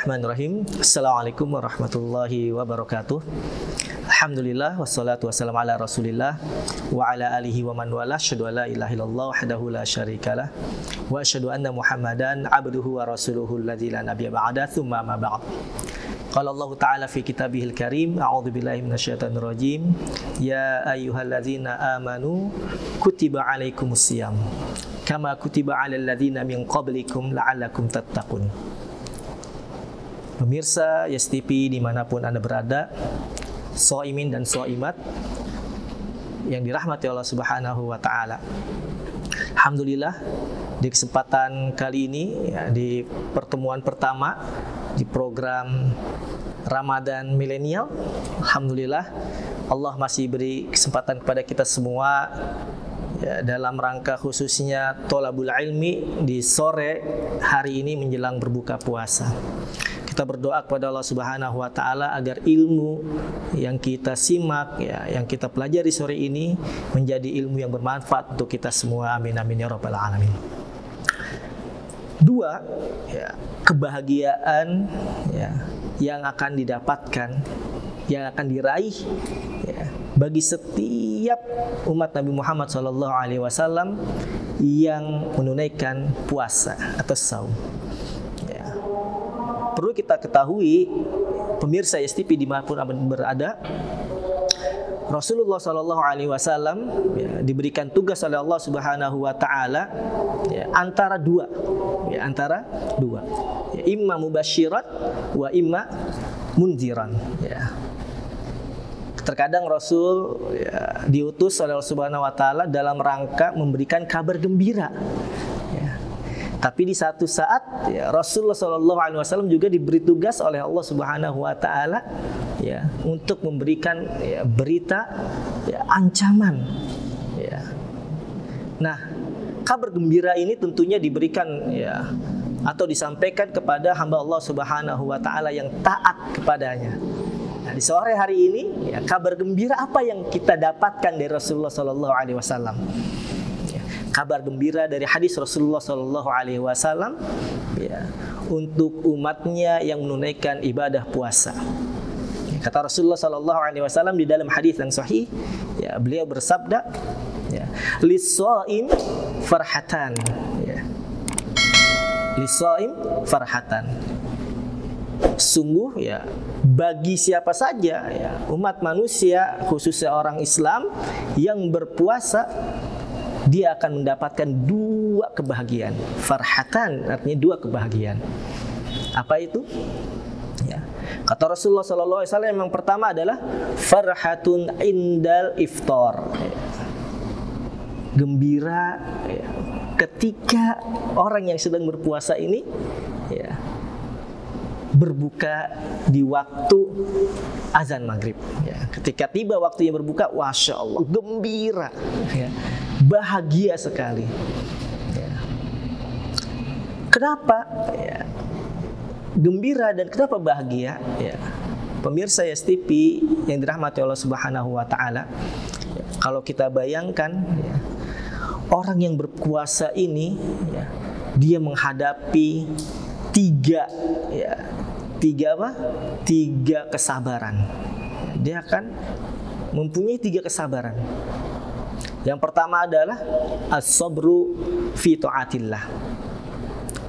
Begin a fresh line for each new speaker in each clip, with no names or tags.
Bismillahirrahmanirrahim. Assalamualaikum warahmatullahi wabarakatuh. Alhamdulillah wassalatu wassalamu ala Rasulillah wa ala alihi wa man wala. Asyhadu an la ilaha illallah wahdahu la syarikalah wa asyhadu anna Muhammadan abduhu wa rasuluhu alladzi la nabiyya ba'da. Tsumma ma ba'd. Qala Allah Ta'ala fi kitabihil karim, a'udzu billahi minasyaitonir rajim. Ya ayyuhalladzina amanu kutiba alaikumusiyam kama kutiba alal ladzina min qablikum la'allakum tattaqun. Pemirsa Yes TV dimanapun Anda berada, shaimin dan shaimat yang dirahmati Allah Subhanahu wa Ta'ala. Alhamdulillah, di kesempatan kali ini ya, di pertemuan pertama di program Ramadan Milenial, alhamdulillah Allah masih beri kesempatan kepada kita semua ya, dalam rangka khususnya tholabul ilmi di sore hari ini menjelang berbuka puasa. Kita berdoa kepada Allah Subhanahu wa Ta'ala agar ilmu yang kita simak ya, yang kita pelajari sore ini menjadi ilmu yang bermanfaat untuk kita semua. Amin amin ya rabbal alamin. Dua ya, kebahagiaan ya, yang akan didapatkan, yang akan diraih ya, bagi setiap umat Nabi Muhammad SAW yang menunaikan puasa atau saum. Ya. Perlu kita ketahui, pemirsa Yes TV dimanapun berada, Rasulullah SAW ya, diberikan tugas oleh Allah Subhanahu wa Ta'ala ya, antara dua, ya, imma mubasyirat wa imma munziran. Ya. Terkadang Rasul ya, diutus oleh Allah Subhanahu wa Ta'ala dalam rangka memberikan kabar gembira. Ya. Tapi di satu saat ya, Rasulullah SAW juga diberi tugas oleh Allah Subhanahu wa Ta'ala ya, untuk memberikan ya, berita ya, ancaman. Ya. Nah, kabar gembira ini tentunya diberikan ya, atau disampaikan kepada hamba Allah Subhanahu wa Ta'ala yang taat kepadanya. Nah, di sore hari ini ya, kabar gembira apa yang kita dapatkan dari Rasulullah SAW? Kabar gembira dari hadis Rasulullah SAW ya, untuk umatnya yang menunaikan ibadah puasa. Kata Rasulullah SAW di dalam hadis yang sahih, ya, beliau bersabda, ya, lis-shaim farhatan, ya, lis-shaim farhatan. Sungguh ya, bagi siapa saja ya, umat manusia khususnya orang Islam yang berpuasa, dia akan mendapatkan dua kebahagiaan. Farhatan artinya dua kebahagiaan. Apa itu? Ya. Kata Rasulullah SAW yang pertama adalah farhatun indal iftar. Ya. Gembira ya, ketika orang yang sedang berpuasa ini ya, berbuka di waktu azan maghrib. Ya. Ketika tiba waktunya berbuka, masya Allah, gembira. Ya. Bahagia sekali. Ya. Kenapa ya, gembira dan kenapa bahagia? Ya. Pemirsa Yes TV yang dirahmati Allah Subhanahu wa Ta'ala, ya, kalau kita bayangkan ya, orang yang berpuasa ini ya, dia menghadapi tiga kesabaran. Dia akan mempunyai tiga kesabaran. Yang pertama adalah as-sabru fi ta'atillah.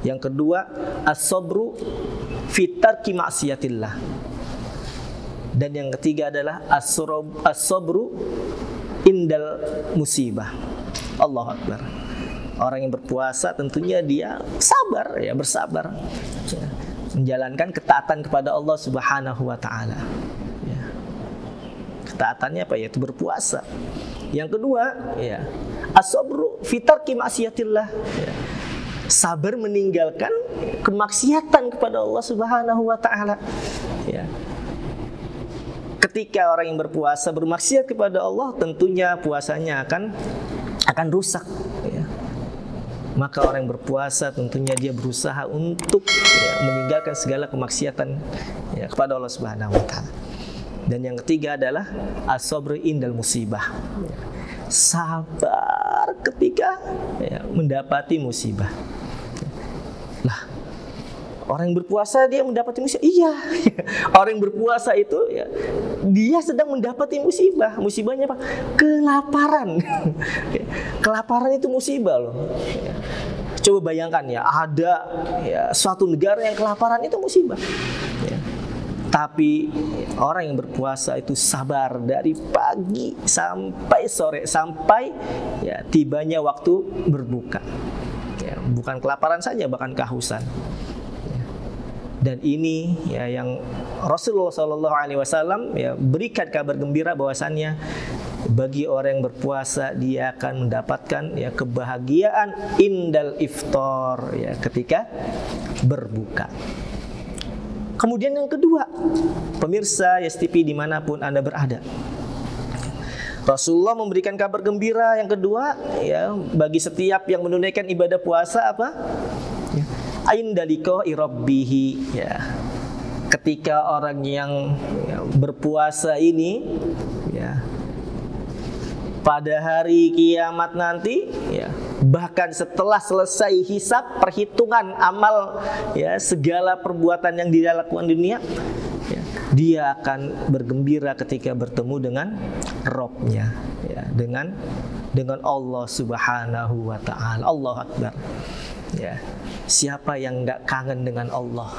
Yang kedua, as-sabru fi tarki ma'siyatillah. Dan yang ketiga adalah as-sabru indal musibah. Allahu Akbar. Orang yang berpuasa tentunya dia sabar ya, bersabar ya, menjalankan ketaatan kepada Allah Subhanahu wa Ta'ala. Ya. Ketaatannya apa? Yaitu berpuasa. Yang kedua, ya, as-sabru fi tarki ma'siyatillah. Ya. Sabar meninggalkan kemaksiatan kepada Allah Subhanahu wa Ta'ala. Ya. Ketika orang yang berpuasa bermaksiat kepada Allah, tentunya puasanya akan rusak. Ya. Maka orang yang berpuasa tentunya dia berusaha untuk ya, meninggalkan segala kemaksiatan ya, kepada Allah Subhanahu wa Ta'ala. Dan yang ketiga adalah as-sabru indal musibah. Sabar ketika ya, mendapati musibah. Lah, Orang yang berpuasa dia mendapati musibah. Iya. Orang yang berpuasa itu ya, dia sedang mendapati musibah. Musibahnya apa? Kelaparan. Kelaparan itu musibah loh. Coba bayangkan ya, ada ya suatu negara yang kelaparan, itu musibah. Ya. Tapi orang yang berpuasa itu sabar dari pagi sampai sore, sampai ya tibanya waktu berbuka. Ya, bukan kelaparan saja, bahkan kehausan. Dan ini ya yang Rasulullah SAW ya berikan kabar gembira bahwasannya bagi orang yang berpuasa dia akan mendapatkan ya kebahagiaan indal iftar ya ketika berbuka. Kemudian yang kedua, pemirsa Yas TV dimanapun Anda berada, Rasulullah memberikan kabar gembira yang kedua ya bagi setiap yang menunaikan ibadah puasa apa? Ya. Indaliqa'i rabbihi ya. Ketika orang yang ya, berpuasa ini ya pada hari kiamat nanti ya, bahkan setelah selesai hisab perhitungan amal ya segala perbuatan yang dia lakukan di dunia ya, dia akan bergembira ketika bertemu dengan Rabb-nya ya, dengan Allah Subhanahu wa taala. Allahu Akbar. Ya. Siapa yang enggak kangen dengan Allah?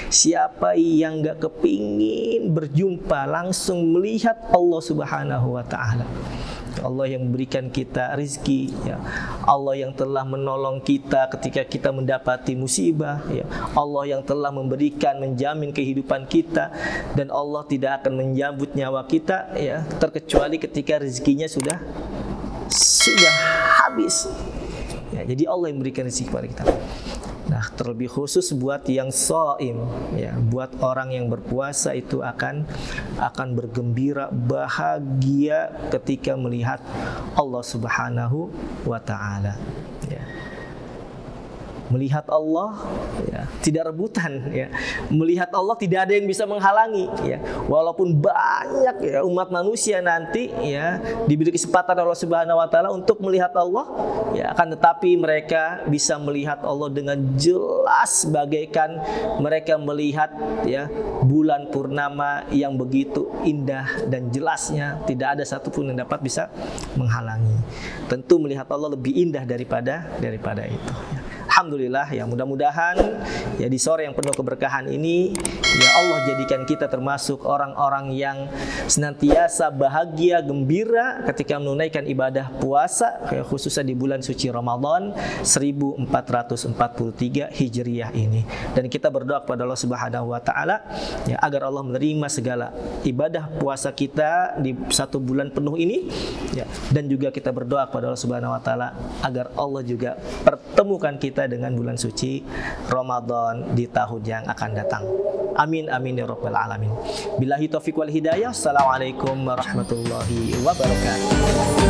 Siapa yang enggak kepingin berjumpa langsung melihat Allah Subhanahu wa taala? Allah yang memberikan kita rizki ya. Allah yang telah menolong kita ketika kita mendapati musibah ya. Allah yang telah memberikan, menjamin kehidupan kita, dan Allah tidak akan menjambut nyawa kita ya terkecuali ketika rezekinya sudah habis ya. Jadi Allah yang memberikan rezeki kepada kita. Nah, terlebih khusus buat yang shaim ya, buat orang yang berpuasa itu akan bergembira, bahagia ketika melihat Allah Subhanahu wa taala ya. Melihat Allah ya, tidak rebutan ya. Melihat Allah tidak ada yang bisa menghalangi ya. Walaupun banyak ya umat manusia nanti ya diberi kesempatan Allah Subhanahu wa taala untuk melihat Allah ya, akan tetapi mereka bisa melihat Allah dengan jelas bagaikan mereka melihat ya bulan purnama yang begitu indah dan jelasnya, tidak ada satupun yang dapat bisa menghalangi. Tentu melihat Allah lebih indah daripada itu ya. Alhamdulillah ya, mudah-mudahan ya di sore yang penuh keberkahan ini ya Allah jadikan kita termasuk orang-orang yang senantiasa bahagia, gembira ketika menunaikan ibadah puasa ya, khususnya di bulan suci Ramadan 1443 Hijriah ini. Dan kita berdoa kepada Allah Subhanahu wa taala ya agar Allah menerima segala ibadah puasa kita di satu bulan penuh ini ya, dan juga kita berdoa kepada Allah Subhanahu wa taala agar Allah juga pertemukan kita dengan bulan suci Ramadan di tahun yang akan datang. Amin amin ya rabbal alamin. Billahi taufiq wal hidayah. Assalamualaikum warahmatullahi wabarakatuh.